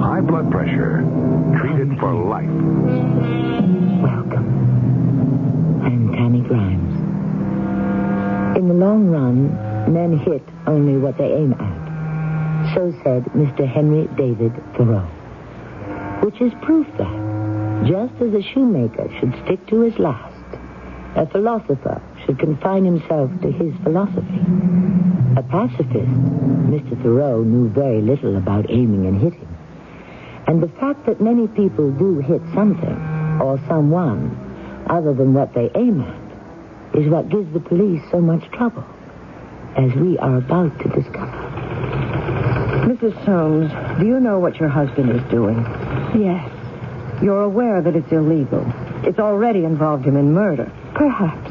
High blood pressure. Treated for life. Welcome. I'm Tammy Grimes. In the long run, men hit only what they aim at. So said Mr. Henry David Thoreau. Which is proof that, just as a shoemaker should stick to his last, a philosopher should confine himself to his philosophy. A pacifist, Mr. Thoreau knew very little about aiming and hitting. And the fact that many people do hit something, or someone, other than what they aim at, is what gives the police so much trouble, as we are about to discover. Mrs. Soames, do you know what your husband is doing? Yes. You're aware that it's illegal. It's already involved him in murder. Perhaps.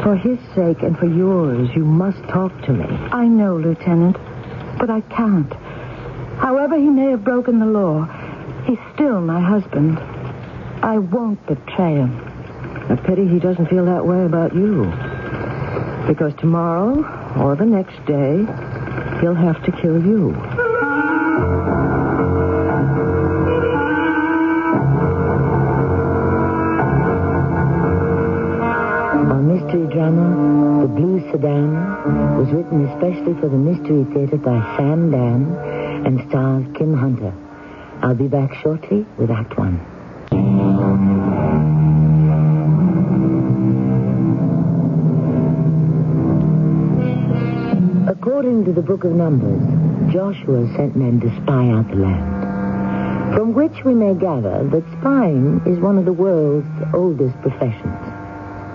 For his sake and for yours, you must talk to me. I know, Lieutenant, but I can't. However he may have broken the law, he's still my husband. I won't betray him. A pity he doesn't feel that way about you. Because tomorrow, or the next day, he'll have to kill you. Our mystery drama, The Blue Sedan, was written especially for the Mystery Theater by Sam Dan and stars Kim Hunter. I'll be back shortly with Act One. According to the Book of Numbers, Joshua sent men to spy out the land, from which we may gather that spying is one of the world's oldest professions.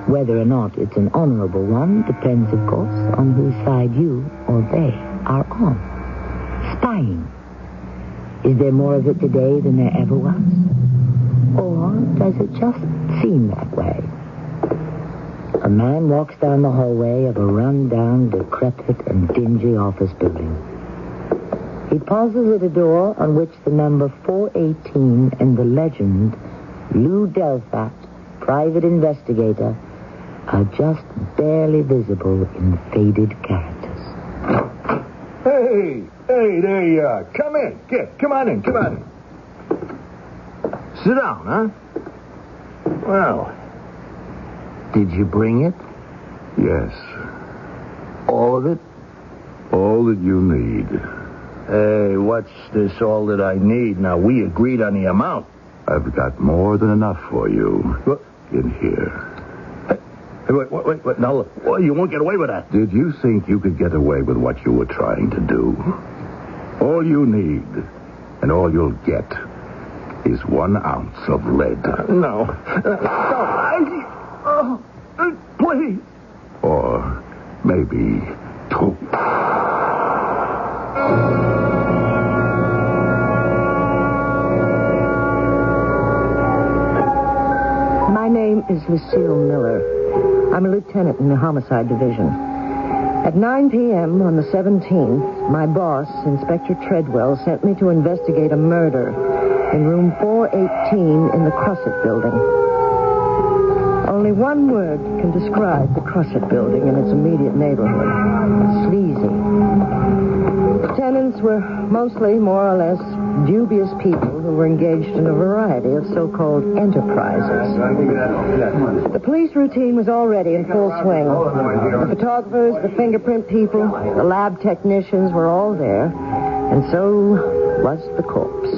Whether or not it's an honorable one depends, of course, on whose side you or they are on. Spying. Is there more of it today than there ever was? Or does it just seem that way? A man walks down the hallway of a run-down, decrepit, and dingy office building. He pauses at a door on which the number 418 and the legend, Lou Delphat, private investigator, are just barely visible in faded characters. Hey, there you are. Come in, kid. Come on in. Sit down, huh? Well, did you bring it? Yes. All of it? All that you need. Hey, what's this all that I need? Now, we agreed on the amount. I've got more than enough for you. What? In here. Hey, wait. No, well, you won't get away with that. Did you think you could get away with what you were trying to do? All you need, and all you'll get, is 1 ounce of lead. No. Please. Or maybe 2. My name is Lucille Miller. I'm a lieutenant in the Homicide Division. At 9 p.m. on the 17th, my boss, Inspector Treadwell, sent me to investigate a murder in room 418 in the Crosset Building. Only one word can describe the Crosset Building and its immediate neighborhood. Sleazy. The tenants were mostly more or less dubious people who were engaged in a variety of so-called enterprises. The police routine was already in full swing. The photographers, the fingerprint people, the lab technicians were all there, and so was the corpse.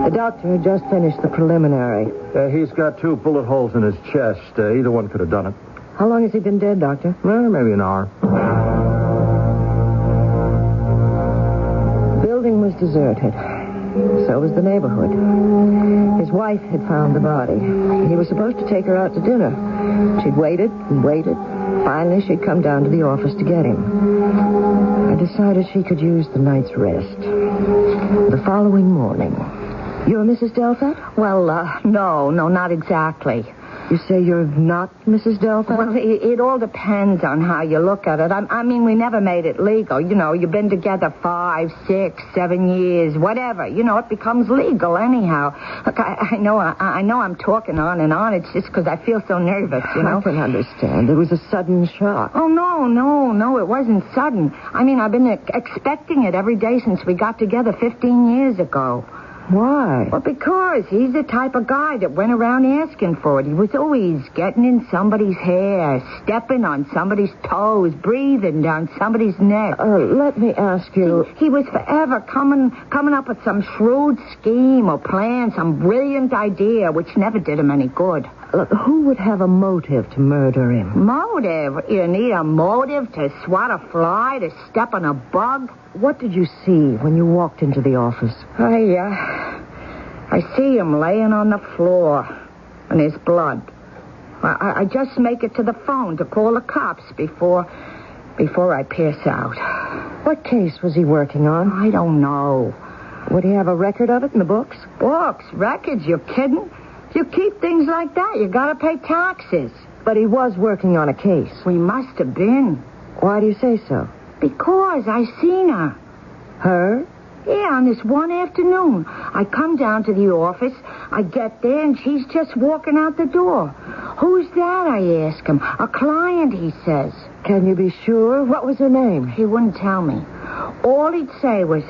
The doctor had just finished the preliminary. He's got 2 bullet holes in his chest. Either one could have done it. How long has he been dead, Doctor? Maybe an hour. The building was deserted. So was the neighborhood. His wife had found the body. He was supposed to take her out to dinner. She'd waited and waited. Finally, she'd come down to the office to get him. I decided she could use the night's rest. The following morning... You're Mrs. Delphat? Well, no, not exactly. You say you're not Mrs. Delphat? Well, it all depends on how you look at it. I mean, we never made it legal. You know, you've been together 5, 6, 7 years, whatever. You know, it becomes legal anyhow. Look, I know I'm talking on and on. It's just because I feel so nervous, you know. I can understand. It was a sudden shock. Oh, no, it wasn't sudden. I mean, I've been expecting it every day since we got together 15 years ago. Why? Well, because he's the type of guy that went around asking for it. He was always getting in somebody's hair, stepping on somebody's toes, breathing down somebody's neck. Let me ask you... He was forever coming up with some shrewd scheme or plan, some brilliant idea, which never did him any good. Who would have a motive to murder him? Motive? You need a motive to swat a fly, to step on a bug? What did you see when you walked into the office? I see him laying on the floor, and his blood. I just make it to the phone to call the cops before I pass out. What case was he working on? I don't know. Would he have a record of it in the books? Books? Records? You're kidding? If you keep things like that, you gotta pay taxes. But he was working on a case. We must have been. Why do you say so? Because I seen her. Her? Yeah, on this one afternoon. I come down to the office. I get there, and she's just walking out the door. Who's that, I ask him. A client, he says. Can you be sure? What was her name? He wouldn't tell me. All he'd say was,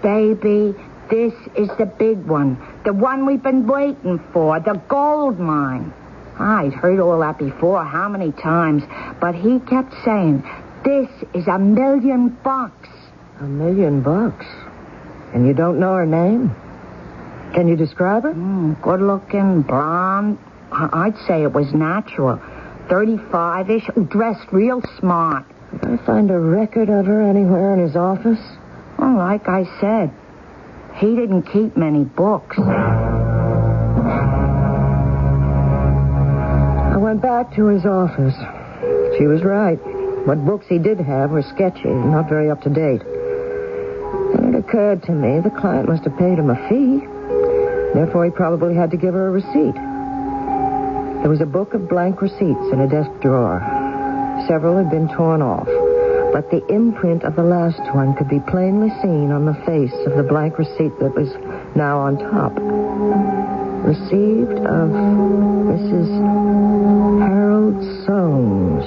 "Baby, this is the big one. The one we've been waiting for. The gold mine." I'd heard all that before, how many times. But he kept saying, "This is $1 million." $1 million? And you don't know her name? Can you describe her? Good-looking, blonde. I'd say it was natural. 35-ish, dressed real smart. Did I find a record of her anywhere in his office? Well, like I said, he didn't keep many books. I went back to his office. She was right. What books he did have were sketchy, not very up to date. And it occurred to me the client must have paid him a fee. Therefore, he probably had to give her a receipt. There was a book of blank receipts in a desk drawer. Several had been torn off, but the imprint of the last one could be plainly seen on the face of the blank receipt that was now on top. Received of Mrs. Harold Soames.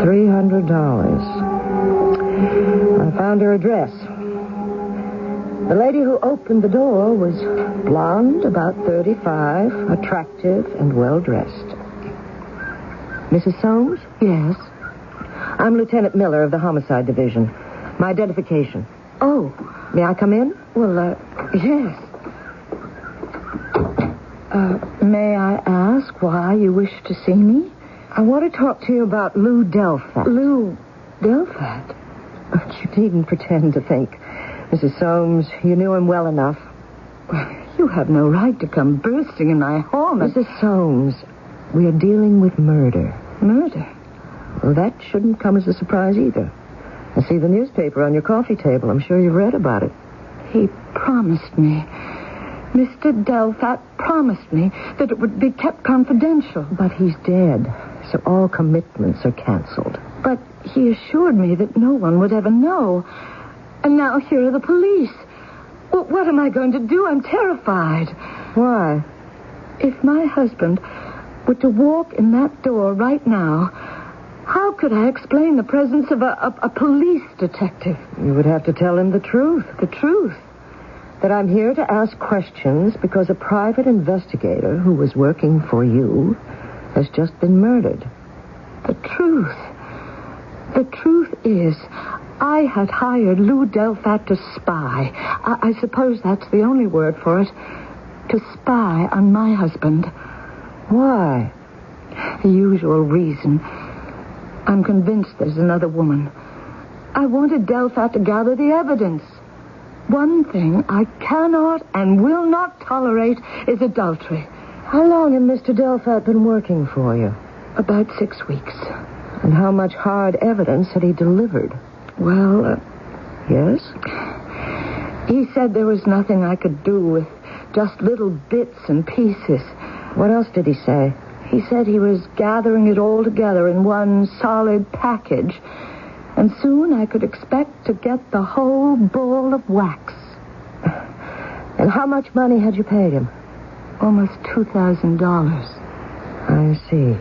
$300. I found her address. The lady who opened the door was blonde, about 35, attractive, and well-dressed. Mrs. Soames? Yes. I'm Lieutenant Miller of the Homicide Division. My identification. Oh. May I come in? Well, yes. May I ask why you wish to see me? I want to talk to you about Lou Delphat. Lou Delphat? You needn't pretend to think. Mrs. Soames, you knew him well enough. You have no right to come bursting in my home. Mrs. Soames, we are dealing with murder. Murder? Well, that shouldn't come as a surprise either. I see the newspaper on your coffee table. I'm sure you've read about it. He promised me. Mr. Delphat promised me that it would be kept confidential. But he's dead, so all commitments are canceled. But he assured me that no one would ever know. And now here are the police. Well, what am I going to do? I'm terrified. Why? If my husband were to walk in that door right now, how could I explain the presence of a police detective? You would have to tell him the truth. The truth? That I'm here to ask questions because a private investigator who was working for you has just been murdered. The truth? The truth is, I had hired Lou Delphat to spy. I suppose that's the only word for it. To spy on my husband. Why? The usual reason. I'm convinced there's another woman. I wanted Delphat to gather the evidence. One thing I cannot and will not tolerate is adultery. How long had Mr. Delphat been working for you? About 6 weeks. And how much hard evidence had he delivered? Well, yes? He said there was nothing I could do with just little bits and pieces. What else did he say? He said he was gathering it all together in one solid package, and soon I could expect to get the whole ball of wax. And how much money had you paid him? Almost $2,000. I see.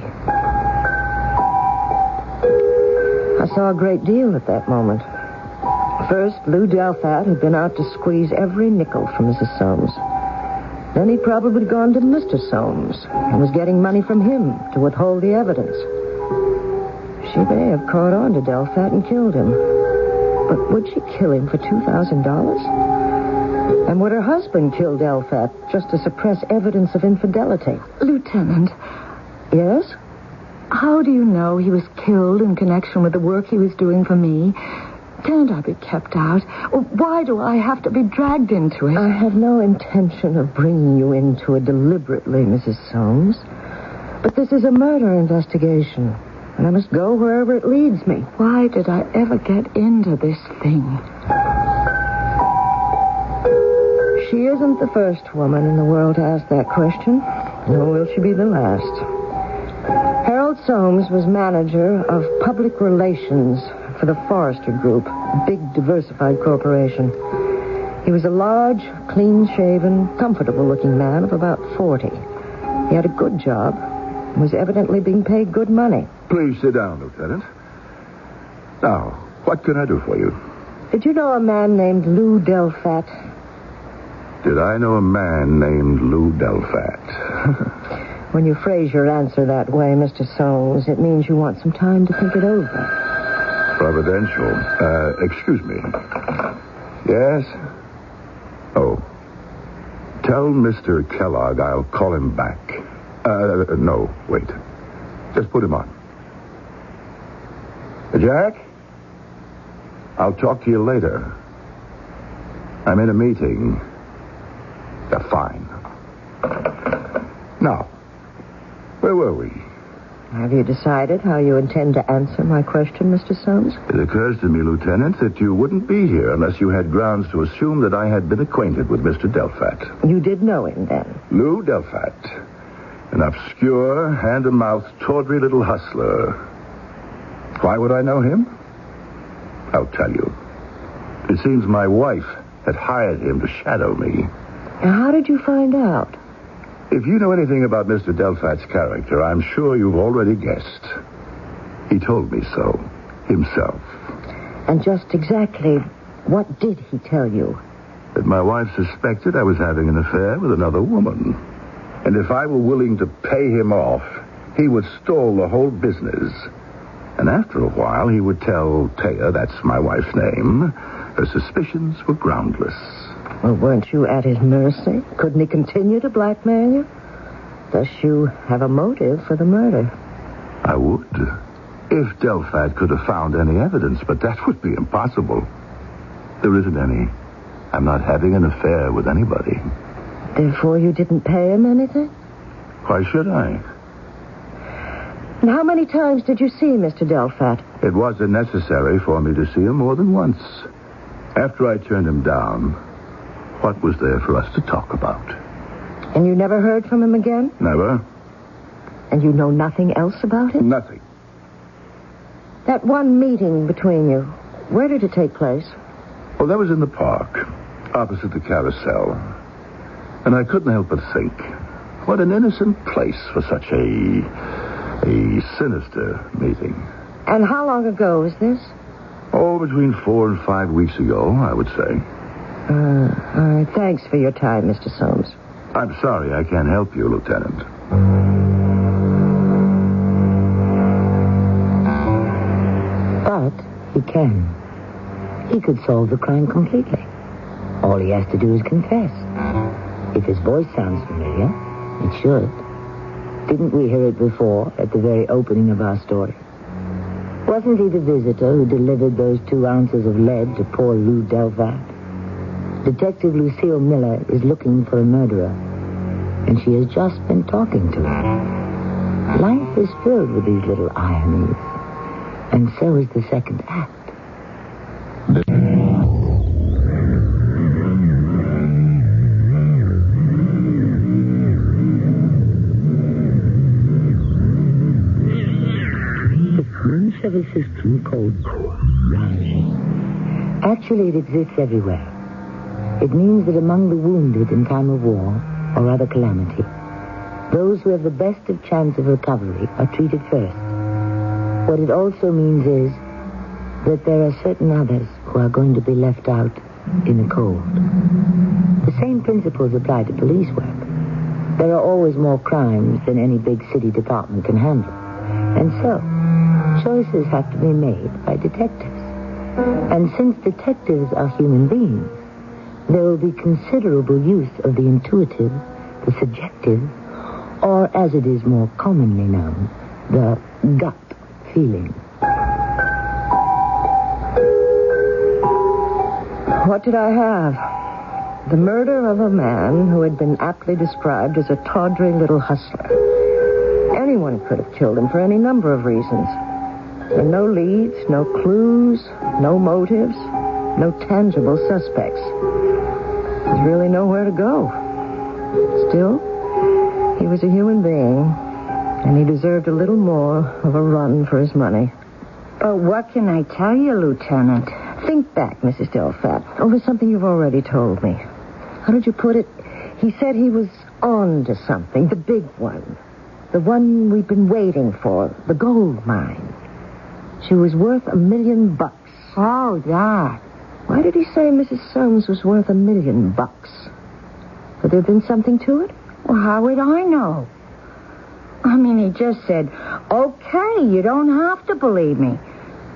I saw a great deal at that moment. First, Lou Delphat had been out to squeeze every nickel from Mrs. Soames. Then he'd probably gone to Mr. Soames and was getting money from him to withhold the evidence. She may have caught on to Delphat and killed him. But would she kill him for $2,000? And would her husband kill Delphat just to suppress evidence of infidelity? Lieutenant. Yes? How do you know he was killed in connection with the work he was doing for me? Can't I be kept out? Why do I have to be dragged into it? I have no intention of bringing you into it deliberately, Mrs. Soames. But this is a murder investigation, and I must go wherever it leads me. Why did I ever get into this thing? She isn't the first woman in the world to ask that question, nor will she be the last. Harold Soames was manager of public relations for the Forrester Group, a big diversified corporation. He was a large, clean-shaven, comfortable-looking man of about 40. He had a good job and was evidently being paid good money. Please sit down, Lieutenant. Now, what can I do for you? Did you know a man named Lou Delphat? Did I know a man named Lou Delphat? When you phrase your answer that way, Mr. Soames, it means you want some time to think it over. Providential. Excuse me. Yes? Oh. Tell Mr. Kellogg I'll call him back. No, wait. Just put him on. Jack? I'll talk to you later. I'm in a meeting. Yeah, fine. Now, where were we? Have you decided how you intend to answer my question, Mr. Soames? It occurs to me, Lieutenant, that you wouldn't be here unless you had grounds to assume that I had been acquainted with Mr. Delphat. You did know him, then? Lou Delphat. An obscure, hand-to-mouth, tawdry little hustler. Why would I know him? I'll tell you. It seems my wife had hired him to shadow me. How did you find out? If you know anything about Mr. Delphat's character, I'm sure you've already guessed. He told me so, himself. And just exactly what did he tell you? That my wife suspected I was having an affair with another woman. And if I were willing to pay him off, he would stall the whole business. And after a while, he would tell Taya, that's my wife's name, her suspicions were groundless. Well, weren't you at his mercy? Couldn't he continue to blackmail you? Thus you have a motive for the murder. I would. If Delphat could have found any evidence, but that would be impossible. There isn't any. I'm not having an affair with anybody. Therefore you didn't pay him anything? Why should I? And how many times did you see Mr. Delphat? It wasn't necessary for me to see him more than once. After I turned him down, what was there for us to talk about? And you never heard from him again? Never. And you know nothing else about it? Nothing. That one meeting between you, where did it take place? Oh, that was in the park, opposite the carousel. And I couldn't help but think, what an innocent place for such a sinister meeting. And how long ago was this? Oh, between 4 and 5 weeks ago, I would say. Thanks for your time, Mr. Soames. I'm sorry I can't help you, Lieutenant. But he can. He could solve the crime completely. All he has to do is confess. If his voice sounds familiar, it should. Didn't we hear it before at the very opening of our story? Wasn't he the visitor who delivered those 2 ounces of lead to poor Lou Delphat? Detective Lucille Miller is looking for a murderer, and she has just been talking to him. Life is filled with these little ironies, and so is the second act. system called crime. Actually, it exists everywhere. It means that among the wounded in time of war or other calamity, those who have the best of chance of recovery are treated first. What it also means is that there are certain others who are going to be left out in the cold. The same principles apply to police work. There are always more crimes than any big city department can handle. And so, choices have to be made by detectives. And since detectives are human beings, there will be considerable use of the intuitive, the subjective, or as it is more commonly known, the gut feeling. What did I have? The murder of a man who had been aptly described as a tawdry little hustler. Anyone could have killed him for any number of reasons. There are no leads, no clues, no motives, no tangible suspects. There's really nowhere to go. Still, he was a human being, and he deserved a little more of a run for his money. But what can I tell you, Lieutenant? Think back, Mrs. Delfat, over something you've already told me. How did you put it? He said he was on to something, the big one. The one we've been waiting for, the gold mine. She was worth $1 million. Oh, that. Why did he say Mrs. Soames was worth $1 million? Could there have been something to it? Well, how would I know? I mean, he just said, okay, you don't have to believe me.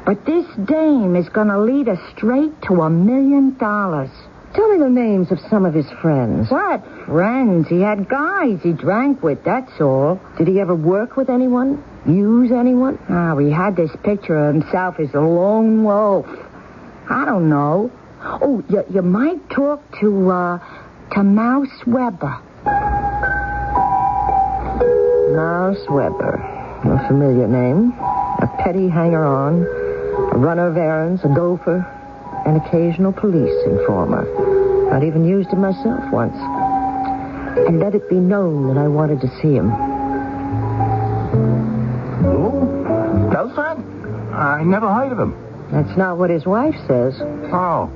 But this dame is going to lead us straight to $1 million. Tell me the names of some of his friends. What friends? He had guys he drank with, that's all. Did he ever work with anyone? Use anyone? Oh, he had this picture of himself as a lone wolf. I don't know. Oh, you might talk to Mouse Weber. Mouse Weber. A familiar name. A petty hanger-on. A runner of errands. A gopher. An occasional police informer. I'd even used him myself once. And let it be known that I wanted to see him. Who? Delfat? I never heard of him. That's not what his wife says. Oh.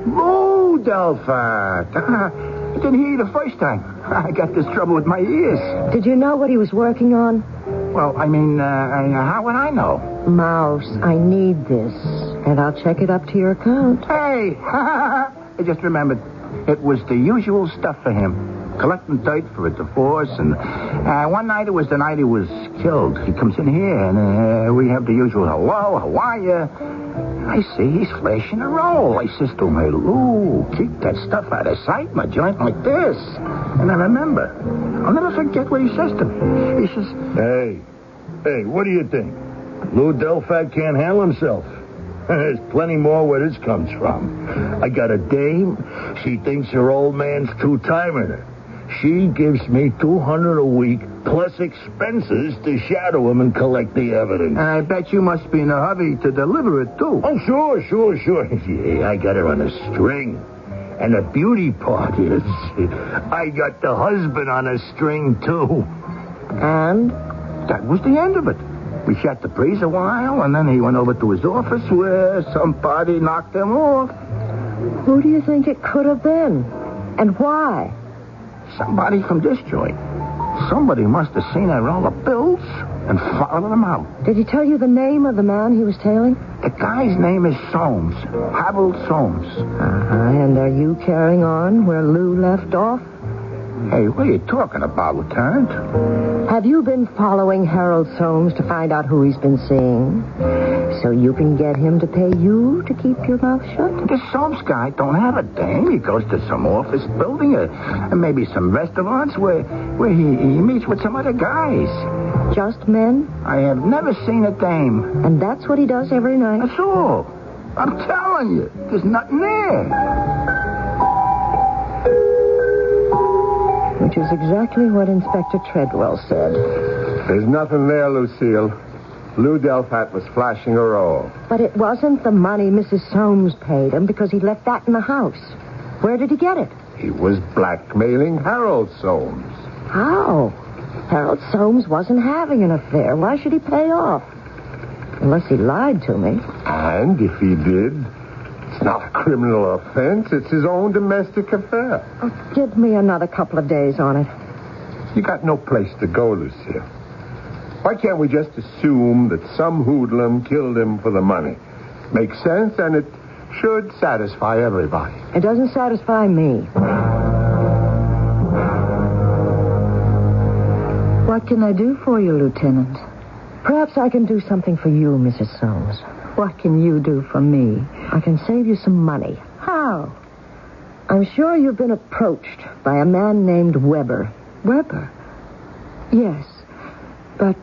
Lou Delfat. I didn't hear you the first time. I got this trouble with my ears. Did you know what he was working on? Well, I mean, how would I know? Mouse, I need this. And I'll check it up to your account. Hey! I just remembered. It was the usual stuff for him. Collecting dirt for a divorce, and one night it was the night he was killed. He comes in here, and we have the usual, hello, how are you? I see he's flashing a roll. I says to him, hey, Lou, keep that stuff out of sight, my joint like this. And I remember, I'll never forget what he says to me. He says, Hey, what do you think? Lou Delfat can't handle himself. There's plenty more where this comes from. I got a dame. She thinks her old man's two-timing her. She gives me $200 a week plus expenses to shadow him and collect the evidence. I bet you must be in a hurry to deliver it, too. Oh, sure. Yeah, I got her on a string. And the beauty part is, I got the husband on a string, too. And? That was the end of it. We shot the breeze a while, and then he went over to his office where somebody knocked him off. Who do you think it could have been? And why? Somebody from this joint. Somebody must have seen a roll of bills and followed them out. Did he tell you the name of the man he was tailing? The guy's name is Soames. Harold Soames. And are you carrying on where Lou left off? Hey, what are you talking about, Lieutenant? Have you been following Harold Soames to find out who he's been seeing? So you can get him to pay you to keep your mouth shut? This Soames guy don't have a dame. He goes to some office building or maybe some restaurants where he meets with some other guys. Just men? I have never seen a dame. And that's what he does every night? That's all. I'm telling you, there's nothing there. Which is exactly what Inspector Treadwell said. There's nothing there, Lucille. Lou Delfat was flashing a roll. But it wasn't the money Mrs. Soames paid him because he left that in the house. Where did he get it? He was blackmailing Harold Soames. How? Harold Soames wasn't having an affair. Why should he pay off? Unless he lied to me. And if he did, it's not a criminal offense. It's his own domestic affair. Oh, give me another couple of days on it. You got no place to go, Lucille. Why can't we just assume that some hoodlum killed him for the money? Makes sense, and it should satisfy everybody. It doesn't satisfy me. What can I do for you, Lieutenant? Perhaps I can do something for you, Mrs. Soames. What can you do for me? I can save you some money. How? I'm sure you've been approached by a man named Weber. Weber? Yes. But,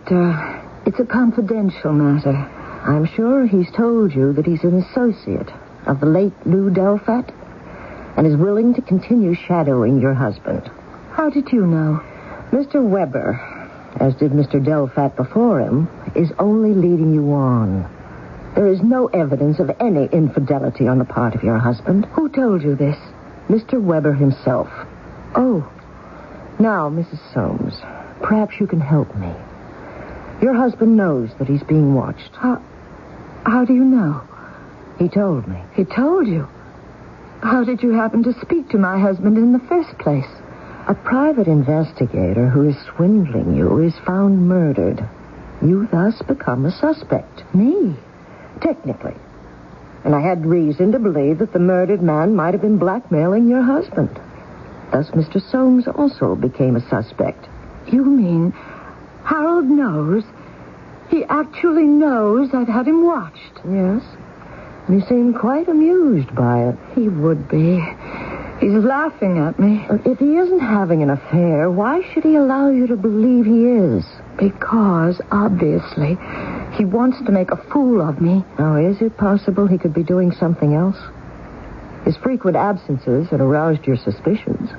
it's a confidential matter. I'm sure he's told you that he's an associate of the late Lou Delphat and is willing to continue shadowing your husband. How did you know? Mr. Weber, as did Mr. Delphat before him, is only leading you on. There is no evidence of any infidelity on the part of your husband. Who told you this? Mr. Weber himself. Oh. Now, Mrs. Soames, perhaps you can help me. Your husband knows that he's being watched. How do you know? He told me. He told you? How did you happen to speak to my husband in the first place? A private investigator who is swindling you is found murdered. You thus become a suspect. Me? Technically. And I had reason to believe that the murdered man might have been blackmailing your husband. Thus, Mr. Soames also became a suspect. You mean Harold knows? He actually knows I've had him watched? Yes. And he seemed quite amused by it. He would be. He's laughing at me. If he isn't having an affair, why should he allow you to believe he is? Because, obviously, he wants to make a fool of me. Now, is it possible he could be doing something else? His frequent absences had aroused your suspicions.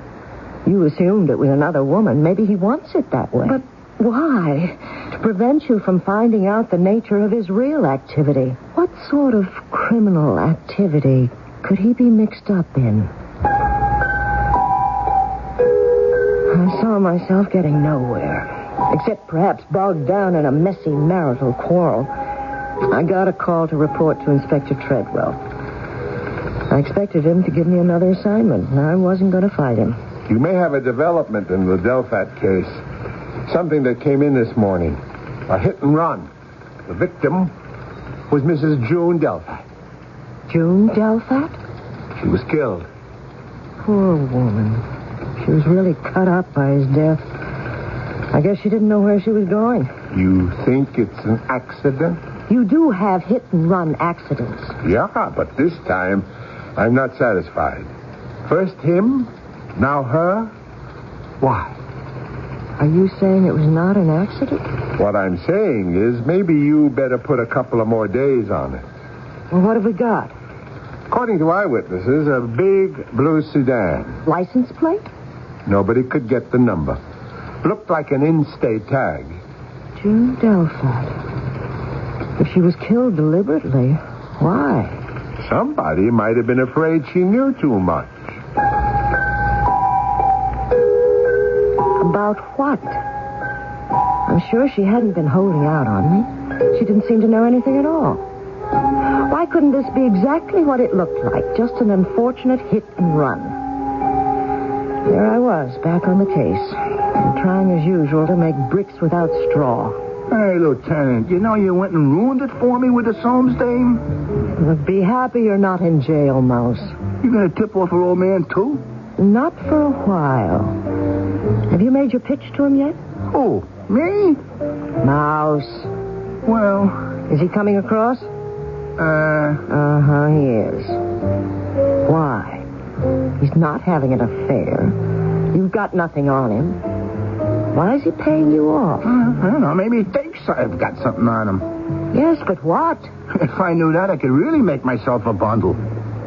You assumed it was another woman. Maybe he wants it that way. But why? To prevent you from finding out the nature of his real activity. What sort of criminal activity could he be mixed up in? I saw myself getting nowhere, except perhaps bogged down in a messy marital quarrel. I got a call to report to Inspector Treadwell. I expected him to give me another assignment, and I wasn't going to fight him. You may have a development in the Delphat case. Something that came in this morning. A hit and run. The victim was Mrs. June Delphat. June Delphat? She was killed. Poor woman. She was really cut up by his death. I guess she didn't know where she was going. You think it's an accident? You do have hit-and-run accidents. Yeah, but this time, I'm not satisfied. First him, now her. Why? Are you saying it was not an accident? What I'm saying is maybe you better put a couple of more days on it. Well, what have we got? According to eyewitnesses, a big blue sedan. License plate? Nobody could get the number. Looked like an in-state tag. June Delphat. If she was killed deliberately, why? Somebody might have been afraid she knew too much. About what? I'm sure she hadn't been holding out on me. She didn't seem to know anything at all. Why couldn't this be exactly what it looked like? Just an unfortunate hit and run. There I was, back on the case, and trying as usual to make bricks without straw. Hey, Lieutenant, you know you went and ruined it for me with the Soames dame? Be happy you're not in jail, Mouse. You gonna tip off her old man, too? Not for a while. Have you made your pitch to him yet? Who, me? Mouse. Well... Is he coming across? He is. Why? He's not having an affair. You've got nothing on him. Why is he paying you off? I don't know. Maybe he thinks I've got something on him. Yes, but what? If I knew that, I could really make myself a bundle.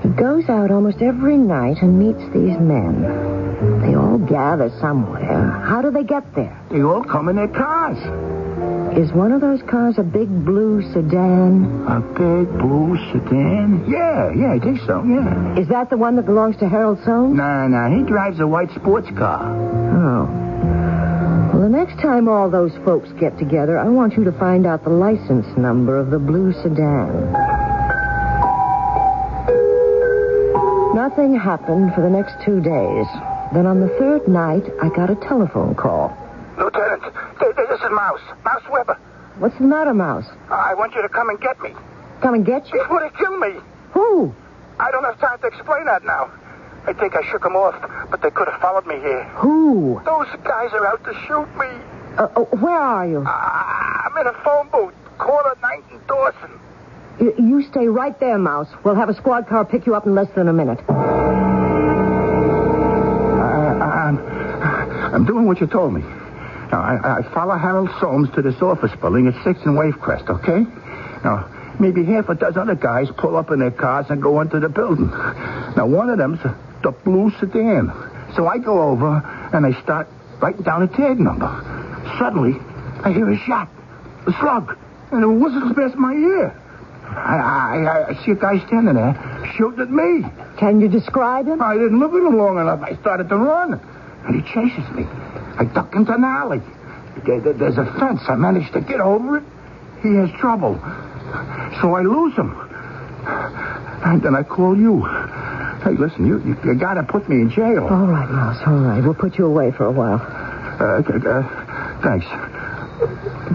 He goes out almost every night and meets these men. They all gather somewhere. How do they get there? They all come in their cars. Is one of those cars a big blue sedan? A big blue sedan? Yeah, I think so, yeah. Is that the one that belongs to Harold Soames? Nah, he drives a white sports car. Oh. Well, the next time all those folks get together, I want you to find out the license number of the Blue Sedan. Nothing happened for the next 2 days. Then on the third night, I got a telephone call. Lieutenant, this is Mouse. Mouse Weber. What's the matter, Mouse? I want you to come and get me. Come and get you? He would have killed me. Who? I don't have time to explain that now. I think I shook them off, but they could have followed me here. Who? Those guys are out to shoot me. Where are you? I'm in a phone booth, corner 9th and Dawson. You stay right there, Mouse. We'll have a squad car pick you up in less than a minute. I'm doing what you told me. Now, I follow Harold Soames to this office building at 6th and Wavecrest, okay? Now, maybe half a dozen other guys pull up in their cars and go into the building. Now, one of them's the Blue Sedan. So I go over and I start writing down a tag number. Suddenly, I hear a shot, a slug, and it whistles past my ear. I see a guy standing there shooting at me. Can you describe him? I didn't look at him long enough. I started to run, and he chases me. I duck into an alley. There's a fence. I managed to get over it. He has trouble. So I lose him. And then I call you. Hey, listen, you got to put me in jail. All right, Mouse, all right. We'll put you away for a while. Thanks.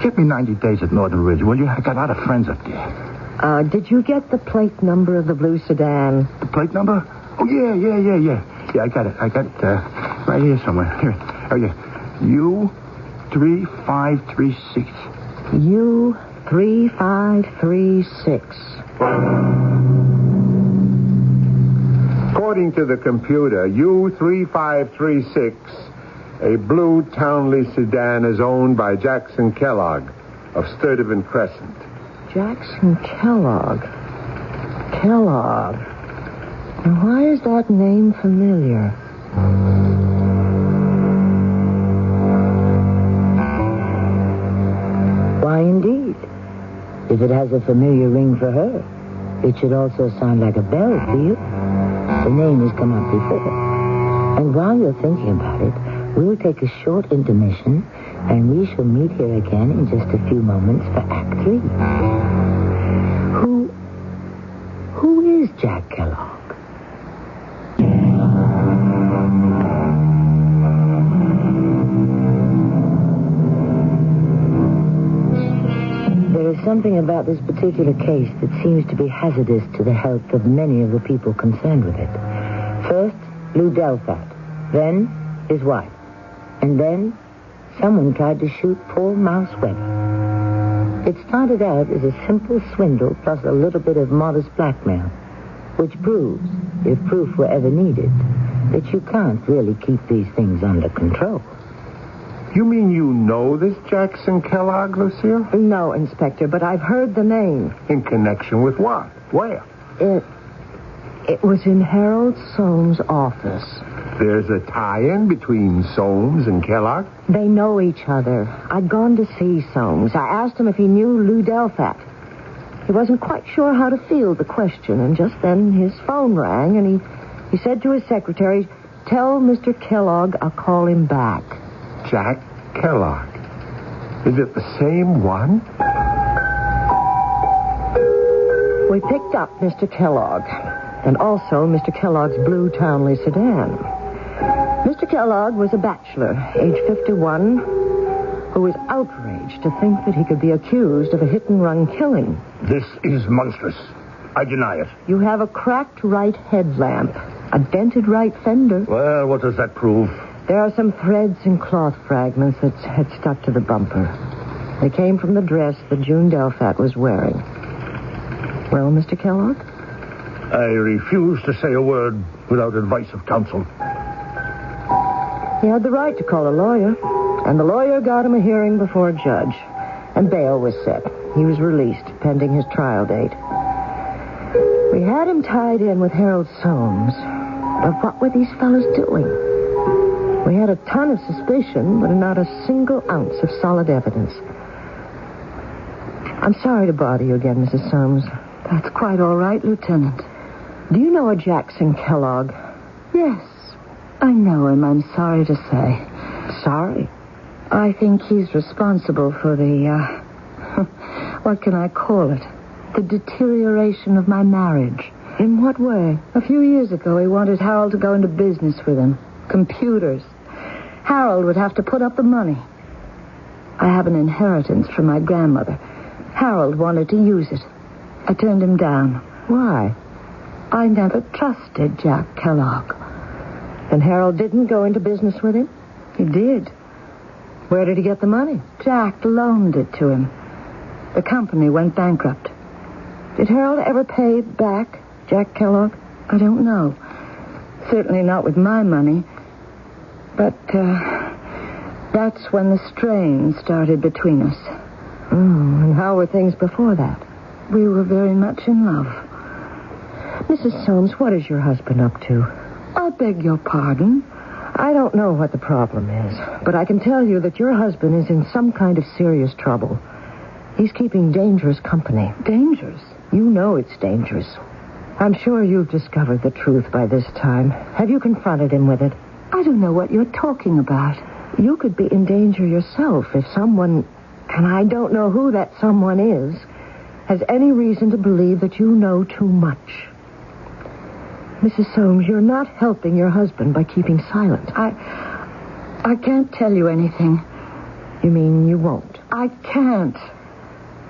Get me 90 days at Northern Ridge, will you? I got a lot of friends up there. Did you get the plate number of the Blue Sedan? The plate number? Oh, yeah. Yeah, I got it. Right here somewhere. Here. Oh, yeah. U3536. U3536. According to the computer, U3536, a blue Townley sedan, is owned by Jackson Kellogg of Sturtevant Crescent. Jackson Kellogg. Kellogg. Now, why is that name familiar? Why, indeed. If it has a familiar ring for her, it should also sound like a bell for you. The name has come up before. And while you're thinking about it, we'll take a short intermission, and we shall meet here again in just a few moments for Act 3. Who is Jack Kellogg? There is something about this particular case that seems to be hazardous to the health of many of the people concerned with it. First, Lou Delfat. Then, his wife. And then, someone tried to shoot poor Mouse Weber. It started out as a simple swindle plus a little bit of modest blackmail, which proves, if proof were ever needed, that you can't really keep these things under control. You mean you know this Jackson Kellogg, Lucille? No, Inspector, but I've heard the name. In connection with what? Where? It was in Harold Soames' office. There's a tie-in between Soames and Kellogg? They know each other. I'd gone to see Soames. I asked him if he knew Lou Delfat. He wasn't quite sure how to field the question, and just then his phone rang, and he said to his secretary, "Tell Mr. Kellogg I'll call him back." Jack Kellogg. Is it the same one? We picked up Mr. Kellogg, and also Mr. Kellogg's blue Townley sedan. Mr. Kellogg was a bachelor, age 51, who was outraged to think that he could be accused of a hit-and-run killing. This is monstrous. I deny it. You have a cracked right headlamp, a dented right fender. Well, what does that prove? There are some threads and cloth fragments that had stuck to the bumper. They came from the dress that June Delfat was wearing. Well, Mr. Kellogg? I refuse to say a word without advice of counsel. He had the right to call a lawyer, and the lawyer got him a hearing before a judge, and bail was set. He was released, pending his trial date. We had him tied in with Harold Soames, but what were these fellows doing? We had a ton of suspicion, but not a single ounce of solid evidence. I'm sorry to bother you again, Mrs. Soames. That's quite all right, Lieutenant. Do you know a Jackson Kellogg? Yes, I know him, I'm sorry to say. Sorry? I think he's responsible for the, what can I call it? The deterioration of my marriage. In what way? A few years ago, he wanted Harold to go into business with him. Computers. Harold would have to put up the money. I have an inheritance from my grandmother. Harold wanted to use it. I turned him down. Why? I never trusted Jack Kellogg. And Harold didn't go into business with him? He did. Where did he get the money? Jack loaned it to him. The company went bankrupt. Did Harold ever pay back Jack Kellogg? I don't know. Certainly not with my money. But that's when the strain started between us. Oh, and how were things before that? We were very much in love. Mrs. Soames, what is your husband up to? I beg your pardon. I don't know what the problem is, but I can tell you that your husband is in some kind of serious trouble. He's keeping dangerous company. Dangerous? You know it's dangerous. I'm sure you've discovered the truth by this time. Have you confronted him with it? I don't know what you're talking about. You could be in danger yourself if someone, and I don't know who that someone is, has any reason to believe that you know too much. Mrs. Soames, you're not helping your husband by keeping silent. I can't tell you anything. You mean you won't? I can't.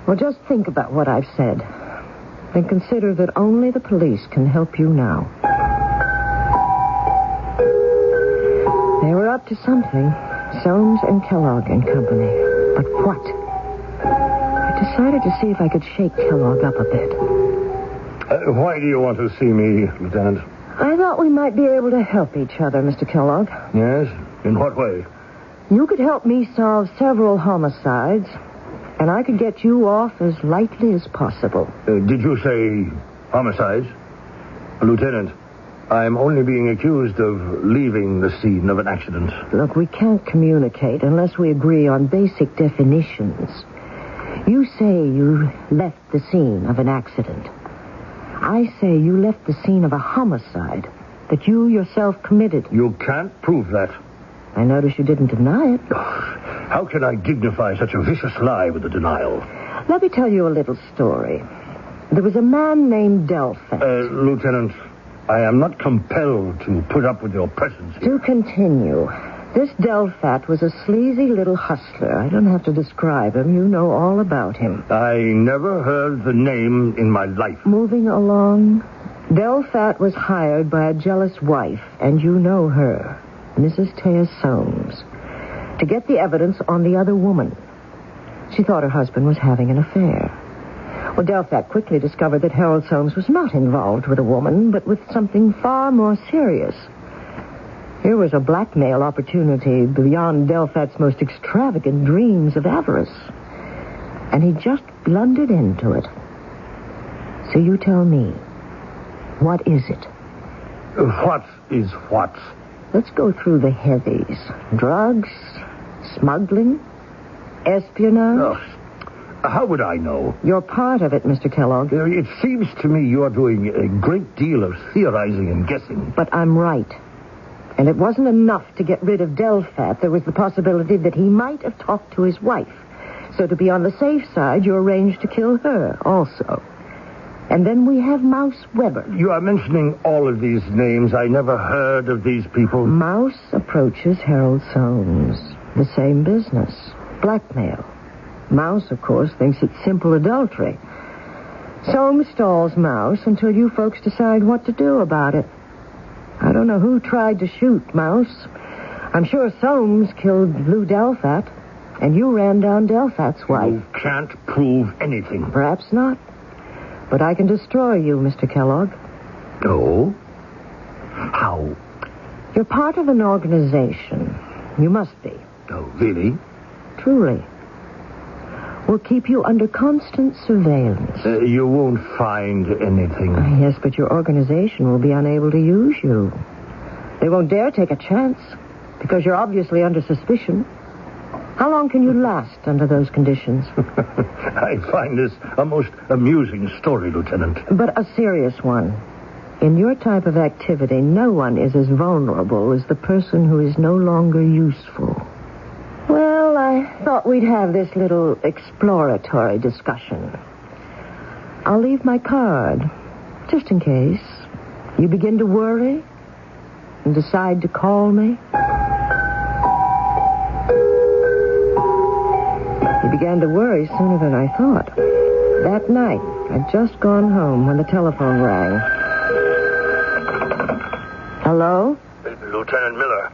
Well, just think about what I've said. And consider that only the police can help you now. They were up to something. Soames and Kellogg and Company. But what? I decided to see if I could shake Kellogg up a bit. Why do you want to see me, Lieutenant? I thought we might be able to help each other, Mr. Kellogg. Yes? In what way? You could help me solve several homicides, and I could get you off as lightly as possible. Did you say homicides? Lieutenant, I'm only being accused of leaving the scene of an accident. Look, we can't communicate unless we agree on basic definitions. You say you left the scene of an accident. I say you left the scene of a homicide that you yourself committed. You can't prove that. I notice you didn't deny it. How can I dignify such a vicious lie with a denial? Let me tell you a little story. There was a man named Delphin. Lieutenant, I am not compelled to put up with your presence here. To continue, this Delphat was a sleazy little hustler. I don't have to describe him. You know all about him. I never heard the name in my life. Moving along, Delphat was hired by a jealous wife, and you know her, Mrs. Taya Soames, to get the evidence on the other woman. She thought her husband was having an affair. Well, Delphat quickly discovered that Harold Soames was not involved with a woman, but with something far more serious. Here was a blackmail opportunity beyond Delphat's most extravagant dreams of avarice. And he just blundered into it. So you tell me, what is it? What is what? Let's go through the heavies. Drugs, smuggling, espionage. Oh, how would I know? You're part of it, Mr. Kellogg. It seems to me you're doing a great deal of theorizing and guessing. But I'm right. And it wasn't enough to get rid of Delphat. There was the possibility that he might have talked to his wife. So to be on the safe side, you arranged to kill her also. And then we have Mouse Weber. You are mentioning all of these names. I never heard of these people. Mouse approaches Harold Soames. The same business. Blackmail. Mouse, of course, thinks it's simple adultery. Soames stalls Mouse until you folks decide what to do about it. I don't know who tried to shoot Mouse. I'm sure Soames killed Lou Delphat, and you ran down Delphat's wife. You can't prove anything. Perhaps not. But I can destroy you, Mr. Kellogg. Oh? How? You're part of an organization. You must be. Oh, really? Truly. We'll keep you under constant surveillance. You won't find anything. Yes, but your organization will be unable to use you. They won't dare take a chance, because you're obviously under suspicion. How long can you last under those conditions? I find this a most amusing story, Lieutenant. But a serious one. In your type of activity, no one is as vulnerable as the person who is no longer useful. Well, I thought we'd have this little exploratory discussion. I'll leave my card, just in case you begin to worry and decide to call me. He began to worry sooner than I thought. That night, I'd just gone home when the telephone rang. Hello? Lieutenant Miller.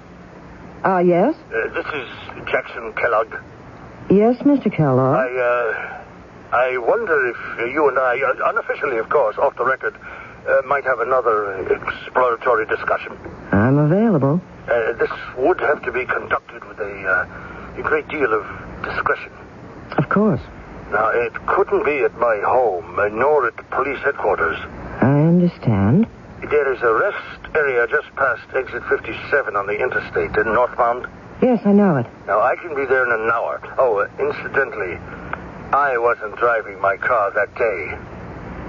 Yes? This is Jackson Kellogg. Yes, Mr. Kellogg. I wonder if you and I, unofficially, of course, off the record, might have another exploratory discussion. I'm available. This would have to be conducted with a great deal of discretion. Of course. Now, it couldn't be at my home, nor at police headquarters. I understand. There is a rest area just past exit 57 on the interstate in northbound. Yes, I know it. Now, I can be there in an hour. Oh, incidentally, I wasn't driving my car that day.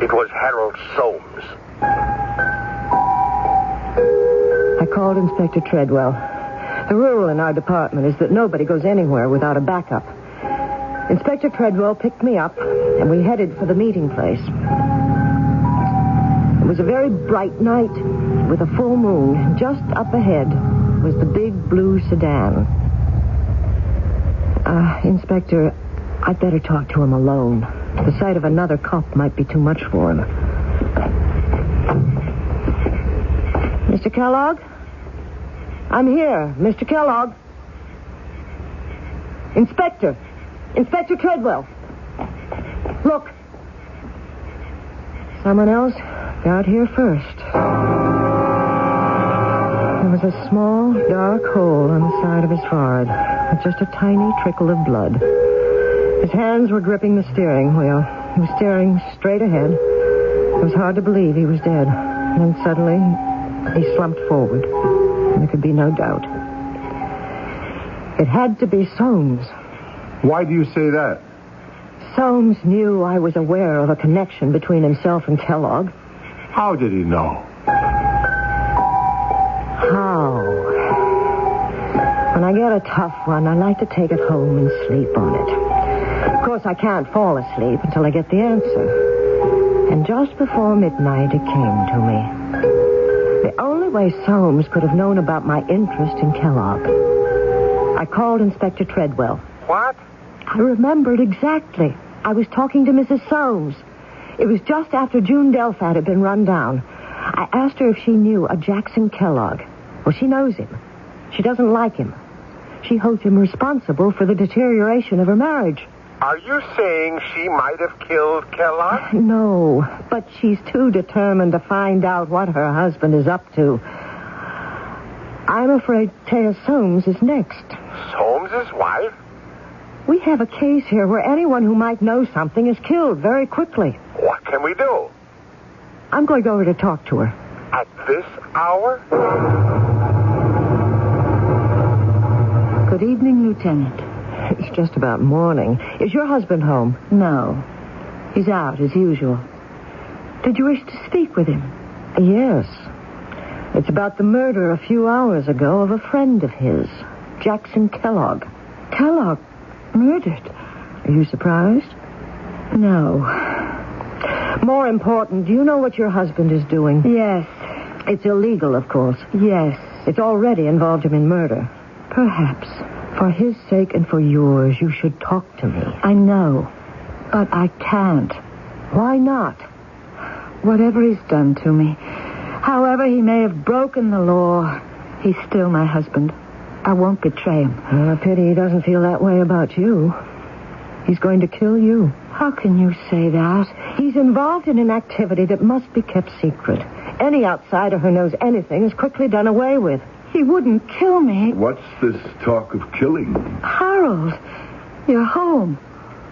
It was Harold Soames. I called Inspector Treadwell. The rule in our department is that nobody goes anywhere without a backup. Inspector Treadwell picked me up, and we headed for the meeting place. It was a very bright night with a full moon. Just up ahead was the big blue sedan. Inspector, I'd better talk to him alone. The sight of another cop might be too much for him. Mr. Kellogg? I'm here, Mr. Kellogg. Inspector Treadwell. Look. Someone else got here first. There was a small, dark hole on the side of his forehead with just a tiny trickle of blood. His hands were gripping the steering wheel. He was staring straight ahead. It was hard to believe he was dead. And then suddenly, he slumped forward. And there could be no doubt. It had to be Soames. Why do you say that? Soames knew I was aware of a connection between himself and Kellogg. How did he know? How? When I get a tough one, I like to take it home and sleep on it. Of course, I can't fall asleep until I get the answer. And just before midnight, it came to me. The only way Soames could have known about my interest in Kellogg. I called Inspector Treadwell. What? I remembered exactly. I was talking to Mrs. Soames. It was just after June Delphat had been run down. I asked her if she knew a Jackson Kellogg. Well, she knows him. She doesn't like him. She holds him responsible for the deterioration of her marriage. Are you saying she might have killed Kellogg? No, but she's too determined to find out what her husband is up to. I'm afraid Thea Soames is next. Soames' wife? We have a case here where anyone who might know something is killed very quickly. What can we do? I'm going over to talk to her. At this hour? Good evening, Lieutenant. It's just about morning. Is your husband home? No. He's out, as usual. Did you wish to speak with him? Yes. It's about the murder a few hours ago of a friend of his, Jackson Kellogg. Kellogg? Murdered? Are you surprised? No. More important, do you know what your husband is doing? Yes. It's illegal, of course. Yes. It's already involved him in murder. Perhaps. For his sake and for yours, you should talk to me. I know. But I can't. Why not? Whatever he's done to me, however he may have broken the law, he's still my husband. I won't betray him. Well, a pity he doesn't feel that way about you. He's going to kill you. How can you say that? He's involved in an activity that must be kept secret. Any outsider who knows anything is quickly done away with. He wouldn't kill me. What's this talk of killing? Harold, you're home.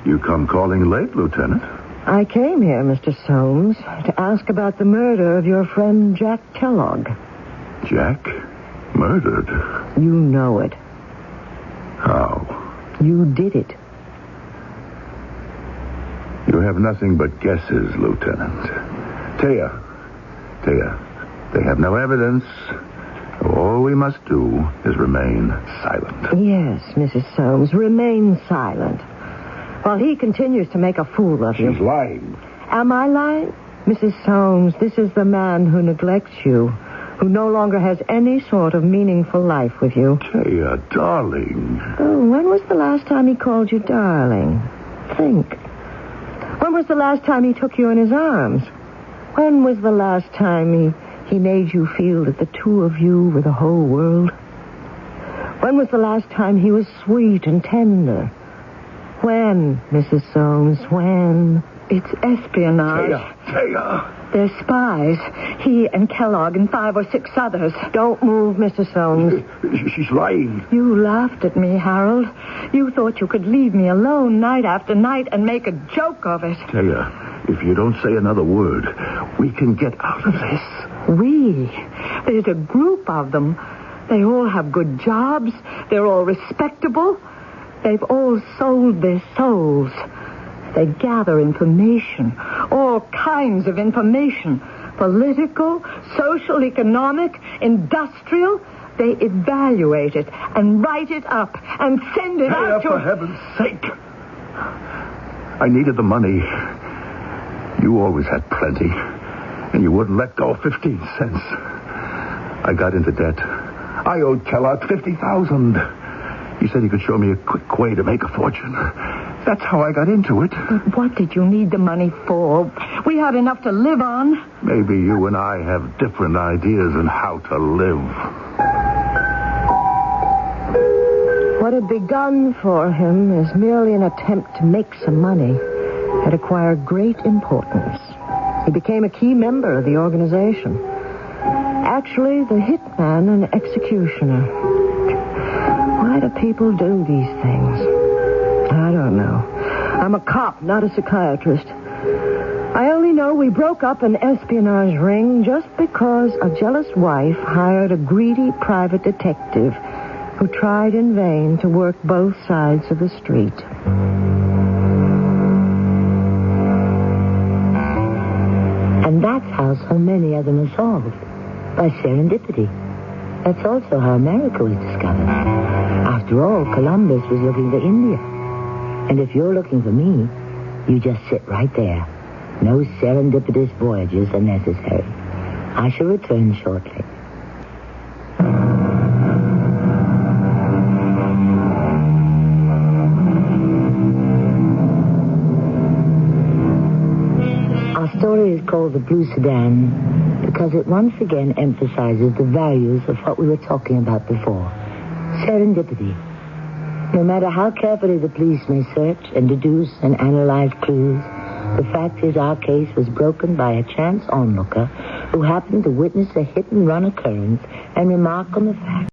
You come calling late, Lieutenant. I came here, Mr. Soames, to ask about the murder of your friend Jack Kellogg. Jack? Murdered? You know it. How? You did it. You have nothing but guesses, Lieutenant. Thea, they have no evidence. All we must do is remain silent. Yes, Mrs. Soames, remain silent. While he continues to make a fool of you. She's lying. Am I lying? Mrs. Soames, this is the man who neglects you, who no longer has any sort of meaningful life with you. Taya, darling. Oh, when was the last time he called you darling? Think. When was the last time he took you in his arms? When was the last time he made you feel that the two of you were the whole world? When was the last time he was sweet and tender? When, Mrs. Soames, when? It's espionage. Taya. They're spies. He and Kellogg and 5 or 6 others. Don't move, Mr. Soames. She's lying. You laughed at me, Harold. You thought you could leave me alone night after night and make a joke of it. Taya, if you don't say another word, we can get out of this. We? There's a group of them. They all have good jobs. They're all respectable. They've all sold their souls. They gather information, all kinds of information. Political, social, economic, industrial. They evaluate it and write it up and send it out to... For heaven's sake. I needed the money. You always had plenty, and you wouldn't let go of 15 cents. I got into debt. I owed Kellogg $50,000. He said he could show me a quick way to make a fortune. That's how I got into it. But what did you need the money for? We had enough to live on. Maybe you and I have different ideas on how to live. What had begun for him as merely an attempt to make some money had acquired great importance. He became a key member of the organization. Actually, the hitman and executioner. Why do people do these things? I don't know. I'm a cop, not a psychiatrist. I only know we broke up an espionage ring just because a jealous wife hired a greedy private detective who tried in vain to work both sides of the street. And that's how so many of them are solved. By serendipity. That's also how America was discovered. After all, Columbus was looking for India. And if you're looking for me, you just sit right there. No serendipitous voyages are necessary. I shall return shortly. Our story is called The Blue Sedan because it once again emphasizes the values of what we were talking about before. Serendipity. No matter how carefully the police may search and deduce and analyze clues, the fact is our case was broken by a chance onlooker who happened to witness a hit-and-run occurrence and remark on the fact